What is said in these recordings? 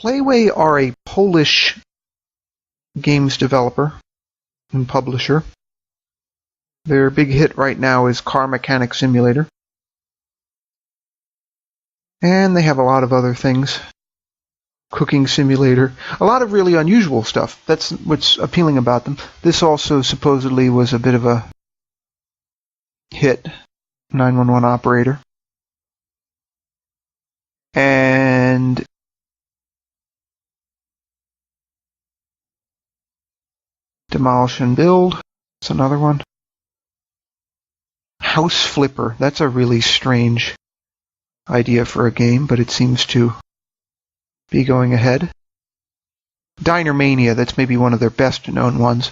Playway are a Polish games developer and publisher. Their big hit right now is Car Mechanic Simulator. And they have a lot of other things. Cooking Simulator. A lot of really unusual stuff. That's what's appealing about them. This also supposedly was a bit of a hit. 911 operator. And Demolish and Build. That's another one. House Flipper. That's a really strange idea for a game, but it seems to be going ahead. Diner Mania. That's maybe one of their best known ones.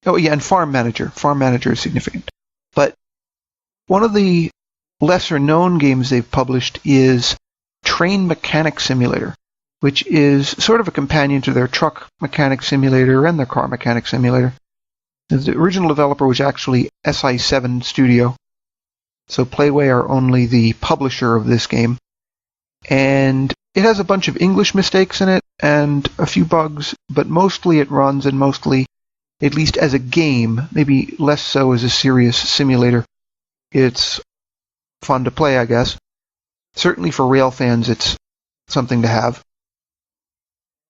Oh yeah, and Farm Manager. Farm Manager is significant. But one of the lesser known games they've published is Train Mechanic Simulator, which is sort of a companion to their Truck Mechanic Simulator and their Car Mechanic Simulator. The original developer was actually SI7 Studio, so Playway are only the publisher of this game. And it has a bunch of English mistakes in it and a few bugs, but mostly it runs, and mostly, at least as a game, maybe less so as a serious simulator, it's fun to play, I guess. Certainly for rail fans, it's something to have.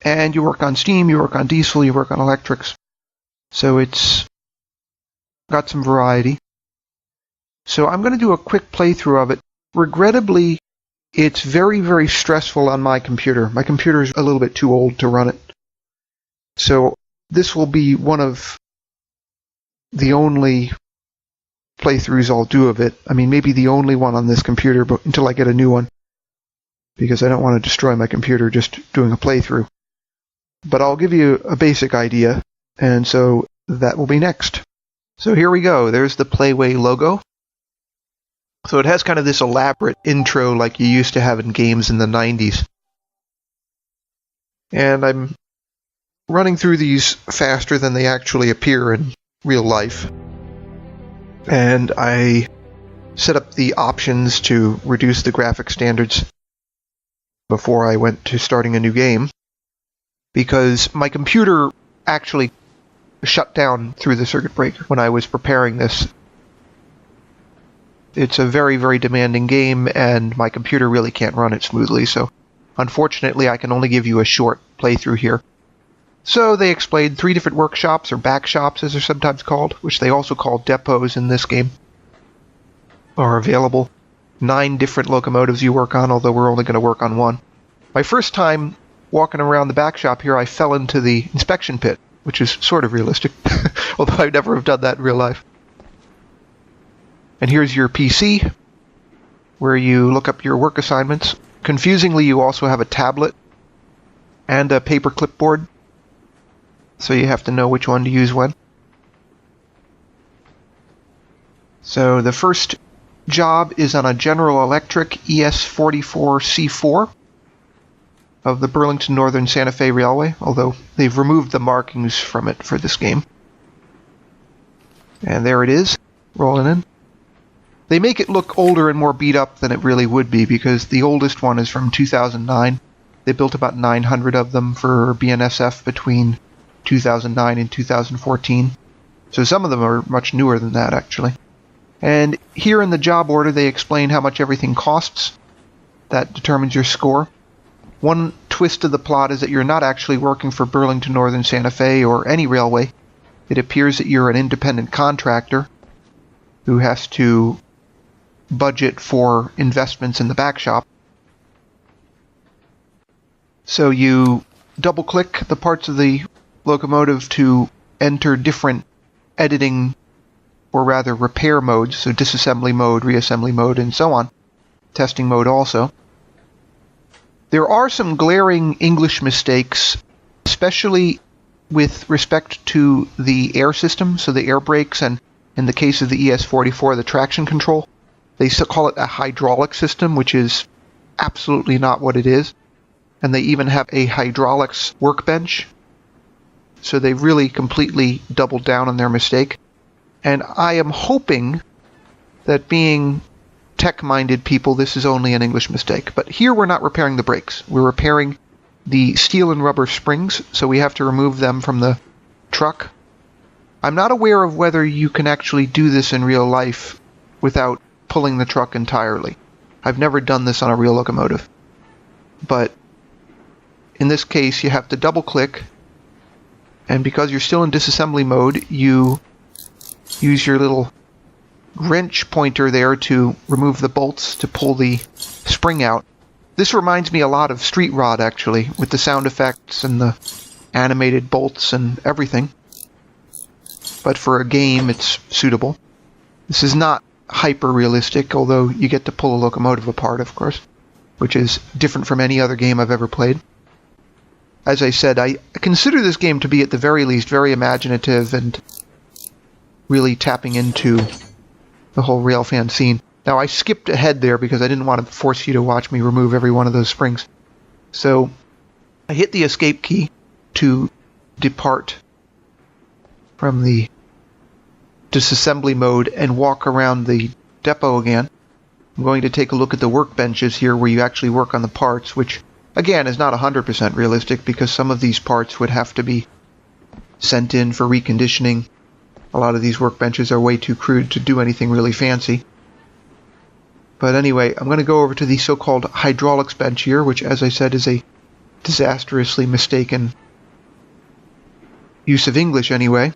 And you work on steam, you work on diesel, you work on electrics. So it's got some variety. So I'm going to do a quick playthrough of it. Regrettably, it's very, very stressful on my computer. My computer is a little bit too old to run it. So this will be one of the only playthroughs I'll do of it. I mean, maybe the only one on this computer, but until I get a new one, because I don't want to destroy my computer just doing a playthrough. But I'll give you a basic idea, and so that will be next. So here we go. There's the Playway logo. So it has kind of this elaborate intro like you used to have in games in the 90s. And I'm running through these faster than they actually appear in real life. And I set up the options to reduce the graphic standards before I went to starting a new game, because my computer actually shut down through the circuit breaker when I was preparing this. It's a very, very demanding game, and my computer really can't run it smoothly, so unfortunately I can only give you a short playthrough here. So they explained 3 different workshops, or back shops as they're sometimes called, which they also call depots in this game, are available. 9 different locomotives you work on, although we're only going to work on one. My first time walking around the back shop here, I fell into the inspection pit, which is sort of realistic, although I never have done that in real life. And here's your PC, where you look up your work assignments. Confusingly, you also have a tablet and a paper clipboard, so you have to know which one to use when. So the first job is on a General Electric ES44C4 of the Burlington Northern Santa Fe Railway, although they've removed the markings from it for this game. And there it is, rolling in. They make it look older and more beat up than it really would be, because the oldest one is from 2009. They built about 900 of them for BNSF between 2009 and 2014. So some of them are much newer than that, actually. And here in the job order, they explain how much everything costs. That determines your score. One twist of the plot is that you're not actually working for Burlington Northern Santa Fe or any railway. It appears that you're an independent contractor who has to budget for investments in the back shop. So you double-click the parts of the locomotive to enter different editing, or rather repair modes, so disassembly mode, reassembly mode, and so on. Testing mode also. There are some glaring English mistakes, especially with respect to the air system, so the air brakes, and in the case of the ES44, the traction control. They call it a hydraulic system, which is absolutely not what it is. And they even have a hydraulics workbench. So they've really completely doubled down on their mistake. And I am hoping that being tech-minded people, this is only an English mistake. But here we're not repairing the brakes. We're repairing the steel and rubber springs, so we have to remove them from the truck. I'm not aware of whether you can actually do this in real life without pulling the truck entirely. I've never done this on a real locomotive. But in this case, you have to double-click, and because you're still in disassembly mode, you use your little wrench pointer there to remove the bolts to pull the spring out. This reminds me a lot of Street Rod, actually, with the sound effects and the animated bolts and everything. But for a game, it's suitable. This is not hyper-realistic, although you get to pull a locomotive apart, of course, which is different from any other game I've ever played. As I said, I consider this game to be, at the very least, very imaginative and really tapping into the whole railfan scene. Now, I skipped ahead there because I didn't want to force you to watch me remove every one of those springs. So, I hit the escape key to depart from the disassembly mode and walk around the depot again. I'm going to take a look at the workbenches here where you actually work on the parts, which, again, is not 100% realistic because some of these parts would have to be sent in for reconditioning. A lot of these workbenches are way too crude to do anything really fancy. But anyway, I'm going to go over to the so-called hydraulics bench here, which, as I said, is a disastrously mistaken use of English anyway.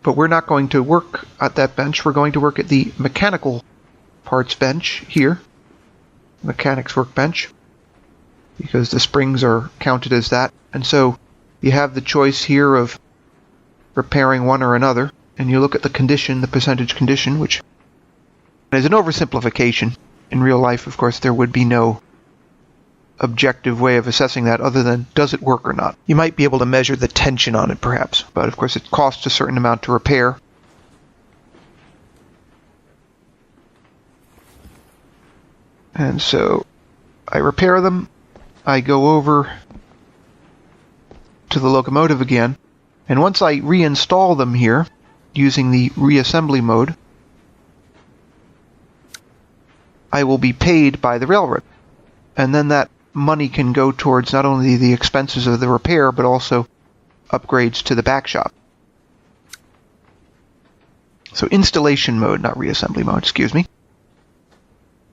But we're not going to work at that bench. We're going to work at the mechanical parts bench here, mechanics workbench, because the springs are counted as that. And so you have the choice here of repairing one or another, and you look at the condition, the percentage condition, which is an oversimplification. In real life, of course, there would be no objective way of assessing that other than does it work or not. You might be able to measure the tension on it, perhaps, but of course it costs a certain amount to repair. And so I repair them, I go over to the locomotive again, and once I reinstall them here, using the reassembly mode, I will be paid by the railroad. And then that money can go towards not only the expenses of the repair, but also upgrades to the back shop. So installation mode, not reassembly mode, excuse me.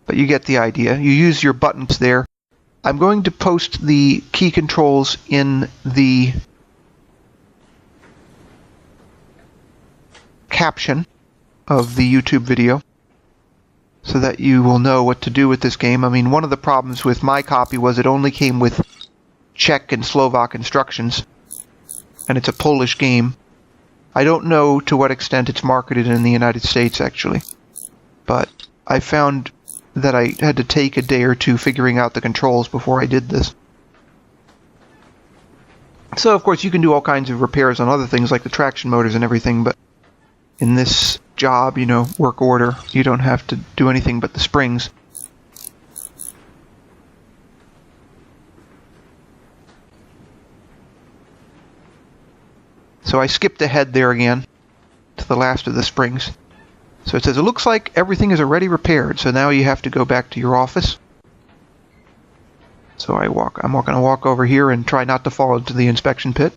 But you get the idea. You use your buttons there. I'm going to post the key controls in the caption of the YouTube video so that you will know what to do with this game. I mean, one of the problems with my copy was it only came with Czech and Slovak instructions, and it's a Polish game. I don't know to what extent it's marketed in the United States, actually, but I found that I had to take a day or two figuring out the controls before I did this. So, of course, you can do all kinds of repairs on other things like the traction motors and everything, but in this job, you know, work order, you don't have to do anything but the springs. So I skipped ahead there again to the last of the springs. So it says, it looks like everything is already repaired, so now you have to go back to your office. So I'm going to walk over here and try not to fall into the inspection pit.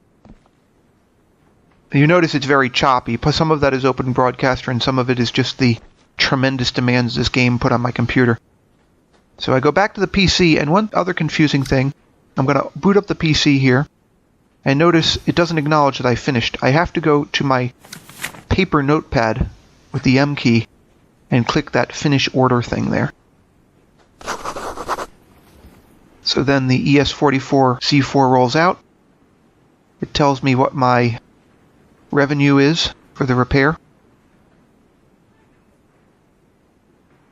You notice it's very choppy. Some of that is Open Broadcaster, and some of it is just the tremendous demands this game put on my computer. So I go back to the PC, and one other confusing thing, I'm going to boot up the PC here, and notice it doesn't acknowledge that I finished. I have to go to my paper notepad with the M key and click that Finish Order thing there. So then the ES44C4 rolls out. It tells me what my revenue is for the repair.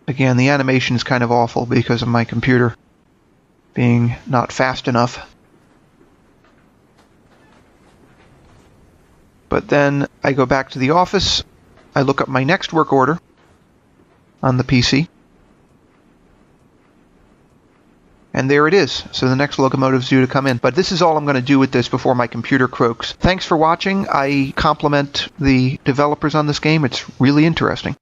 Again, the animation is kind of awful because of my computer being not fast enough. But then I go back to the office, I look up my next work order on the PC, and there it is. So the next locomotive's due to come in. But this is all I'm going to do with this before my computer croaks. Thanks for watching. I compliment the developers on this game. It's really interesting.